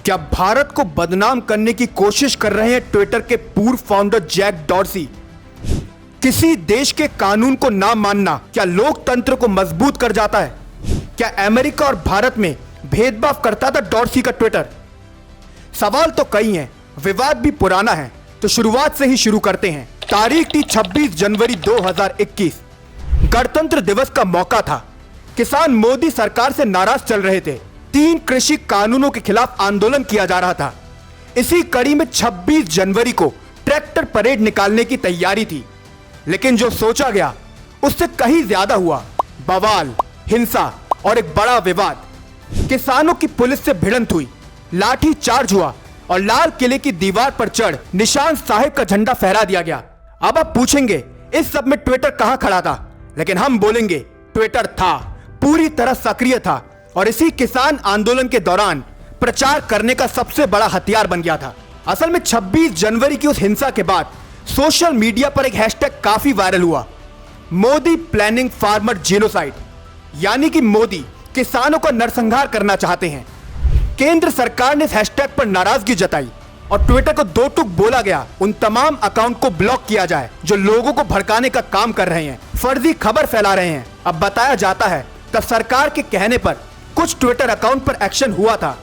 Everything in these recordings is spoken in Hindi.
क्या भारत को बदनाम करने की कोशिश कर रहे हैं ट्विटर के पूर्व फाउंडर जैक डॉर्सी? किसी देश के कानून को ना मानना क्या लोकतंत्र को मजबूत कर जाता है? क्या अमेरिका और भारत में भेदभाव करता था डॉर्सी का ट्विटर? सवाल तो कई हैं, विवाद भी पुराना है, तो शुरुआत से ही शुरू करते हैं। तारीख थी 26 जनवरी 2021। गणतंत्र दिवस का मौका था। किसान मोदी सरकार से नाराज चल रहे थे। 3 कृषि कानूनों के खिलाफ आंदोलन किया जा रहा था। इसी कड़ी में 26 जनवरी को ट्रैक्टर परेड निकालने की तैयारी थी, लेकिन जो सोचा गया उससे कहीं ज्यादा हुआ। बवाल, हिंसा और एक बड़ा विवाद। किसानों की पुलिस से भिड़ंत हुई, लाठी चार्ज हुआ और लाल किले की दीवार पर चढ़ निशान साहिब का झंडा फहरा दिया गया। अब आप पूछेंगे इस सब में ट्विटर कहां खड़ा था, लेकिन हम बोलेंगे ट्विटर था, पूरी तरह सक्रिय था और इसी किसान आंदोलन के दौरान प्रचार करने का सबसे बड़ा हथियार बन गया था। असल में 26 जनवरी की उस हिंसा के बाद सोशल मीडिया पर एक हैशटैग काफी वायरल हुआ, मोदी प्लानिंग फार्मर जेनोसाइड, यानी कि मोदी किसानों का नरसंहार करना चाहते हैं। केंद्र सरकार ने इस हैशटैग पर नाराजगी जताई और ट्विटर को 2 टूक बोला गया, उन तमाम अकाउंट को ब्लॉक किया जाए जो लोगों को भड़काने का काम कर रहे हैं, फर्जी खबर फैला रहे हैं। अब बताया जाता है तब सरकार के कहने पर कुछ ट्विटर अकाउंट पर एक्शन हुआ था,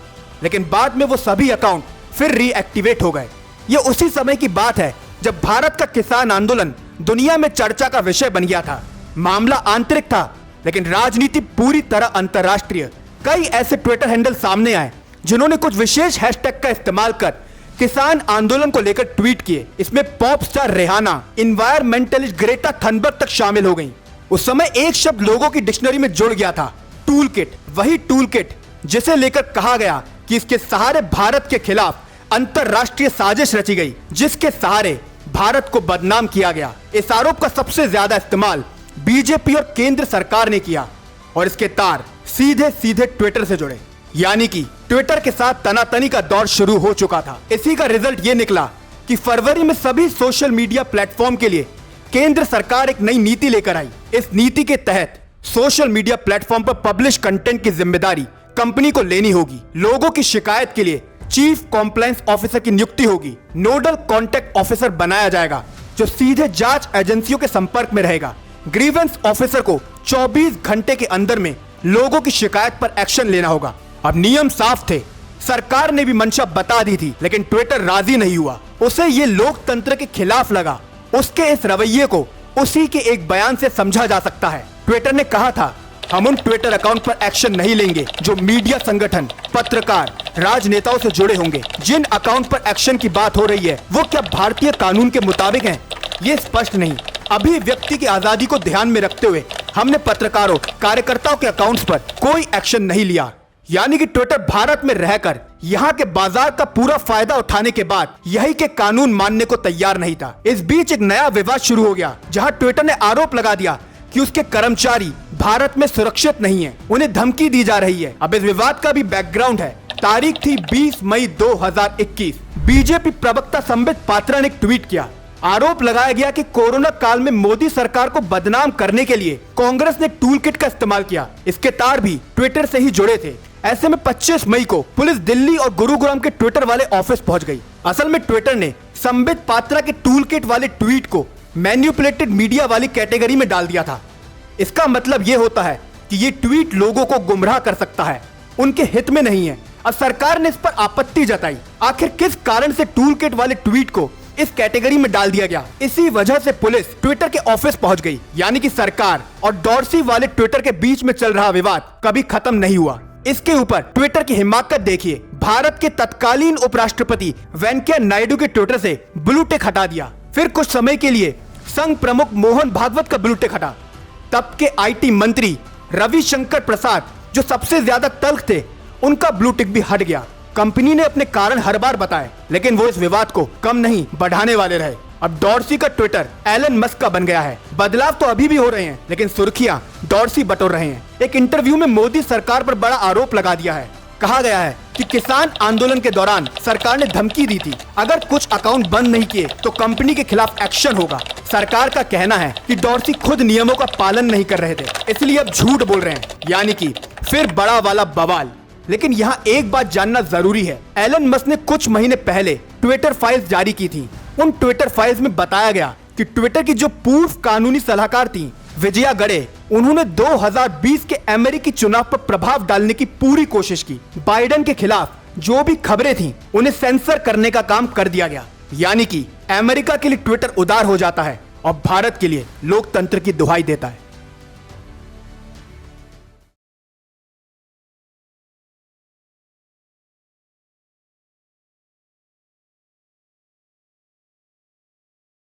लेकिन बाद में वो सभी अकाउंट फिर रीएक्टिवेट हो गए। ये उसी समय की बात है जब भारत का किसान आंदोलन दुनिया में चर्चा का विषय बन गया था। मामला आंतरिक था, लेकिन राजनीति पूरी तरह अंतर्राष्ट्रीय। कई ऐसे ट्विटर हैंडल सामने आए जिन्होंने कुछ विशेष हैशटैग का इस्तेमाल कर किसान आंदोलन को लेकर ट्वीट किए। इसमें pop star Rehana, environmentalist Greta Thunberg तक शामिल हो गई। उस समय एक शब्द लोगों की डिक्शनरी में जुड़ गया था, टूल किट। वही टूल किट जिसे लेकर कहा गया कि इसके सहारे भारत के खिलाफ अंतरराष्ट्रीय साजिश रची गई, जिसके सहारे भारत को बदनाम किया गया। इस आरोप का सबसे ज्यादा इस्तेमाल बीजेपी और केंद्र सरकार ने किया और इसके तार सीधे सीधे ट्विटर से जुड़े, यानी कि ट्विटर के साथ तनातनी का दौर शुरू हो चुका था। इसी का रिजल्ट ये निकला कि फरवरी में सभी सोशल मीडिया प्लेटफॉर्म के लिए केंद्र सरकार एक नई नीति लेकर आई। इस नीति के तहत सोशल मीडिया प्लेटफॉर्म पर पब्लिश कंटेंट की जिम्मेदारी कंपनी को लेनी होगी। लोगों की शिकायत के लिए चीफ कॉम्प्लायंस ऑफिसर की नियुक्ति होगी। नोडल कॉन्टैक्ट ऑफिसर बनाया जाएगा जो सीधे जांच एजेंसियों के संपर्क में रहेगा। ग्रीवेंस ऑफिसर को 24 घंटे के अंदर में लोगों की शिकायत पर एक्शन लेना होगा। अब नियम साफ थे, सरकार ने भी मंशा बता दी थी, लेकिन ट्विटर राजी नहीं हुआ। उसे ये लोकतंत्र के खिलाफ लगा। उसके इस रवैये को उसी के एक बयान से समझा जा सकता है। ट्विटर ने कहा था, हम उन ट्विटर अकाउंट पर एक्शन नहीं लेंगे जो मीडिया संगठन, पत्रकार, राजनेताओं से जुड़े होंगे। जिन अकाउंट पर एक्शन की बात हो रही है वो क्या भारतीय कानून के मुताबिक हैं? ये स्पष्ट नहीं। अभिव्यक्ति की आजादी को ध्यान में रखते हुए हमने पत्रकारों, कार्यकर्ताओं के अकाउंट्स पर कोई एक्शन नहीं लिया। यानी कि ट्विटर भारत में रहकर यहाँ के बाजार का पूरा फायदा उठाने के बाद यही के कानून मानने को तैयार नहीं था। इस बीच एक नया विवाद शुरू हो गया, जहाँ ट्विटर ने आरोप लगा दिया कि उसके कर्मचारी भारत में सुरक्षित नहीं है, उन्हें धमकी दी जा रही है। अब इस विवाद का भी बैकग्राउंड है। तारीख थी 20 मई 2021। बीजेपी प्रवक्ता संबित पात्रा ने एक ट्वीट किया। आरोप लगाया गया कि कोरोना काल में मोदी सरकार को बदनाम करने के लिए कांग्रेस ने टूल किट का इस्तेमाल किया। इसके तार भी ट्विटर से ही जुड़े थे। ऐसे में 25 मई को पुलिस दिल्ली और गुरुग्राम के ट्विटर वाले ऑफिस पहुंच गई। असल में ट्विटर ने संबित पात्रा के टूल किट वाले ट्वीट को मैन्युपुलेटेड मीडिया वाली कैटेगरी में डाल दिया था। इसका मतलब यह होता है कि ये ट्वीट लोगों को गुमराह कर सकता है, उनके हित में नहीं है। अब सरकार ने इस पर आपत्ति जताई। आखिर किस कारण से टूल किट वाले ट्वीट को इस कैटेगरी में डाल दिया गया? इसी वजह से पुलिस ट्विटर के ऑफिस पहुंच गई। यानी कि सरकार और डॉर्सी वाले ट्विटर के बीच में चल रहा विवाद कभी खत्म नहीं हुआ। इसके ऊपर ट्विटर की हिमाकत देखिए। भारत के तत्कालीन उपराष्ट्रपति वेंकैया नायडू के ट्विटर से ब्लू टिक हटा दिया। फिर कुछ समय के लिए संघ प्रमुख मोहन भागवत का ब्लू टिक हटा। तब के आईटी मंत्री रविशंकर प्रसाद जो सबसे ज्यादा तल्ख थे, उनका ब्लू टिक भी हट गया। कंपनी ने अपने कारण हर बार बताए, लेकिन वो इस विवाद को कम नहीं बढ़ाने वाले रहे। अब डॉर्सी का ट्विटर एलन मस्क का बन गया है। बदलाव तो अभी भी हो रहे हैं, लेकिन सुर्खियां डॉर्सी बटोर रहे हैं। एक इंटरव्यू में मोदी सरकार पर बड़ा आरोप लगा दिया है। कहा गया है कि किसान आंदोलन के दौरान सरकार ने धमकी दी थी, अगर कुछ अकाउंट बंद नहीं किए तो कंपनी के खिलाफ एक्शन होगा। सरकार का कहना है कि डॉर्सी खुद नियमों का पालन नहीं कर रहे थे, इसलिए अब झूठ बोल रहे हैं। यानी कि फिर बड़ा वाला बवाल। लेकिन यहाँ एक बात जानना जरूरी है। एलन मस्क ने कुछ महीने पहले ट्विटर फाइल्स जारी की थी। उन ट्विटर फाइल्स में बताया गया कि ट्विटर की जो पूर्व कानूनी सलाहकार थी विजया गड़े, उन्होंने 2020 के अमेरिकी चुनाव पर प्रभाव डालने की पूरी कोशिश की। बाइडेन के खिलाफ जो भी खबरें थीं, उन्हें सेंसर करने का काम कर दिया गया। यानी कि अमेरिका के लिए ट्विटर उदार हो जाता है और भारत के लिए लोकतंत्र की दुहाई देता है।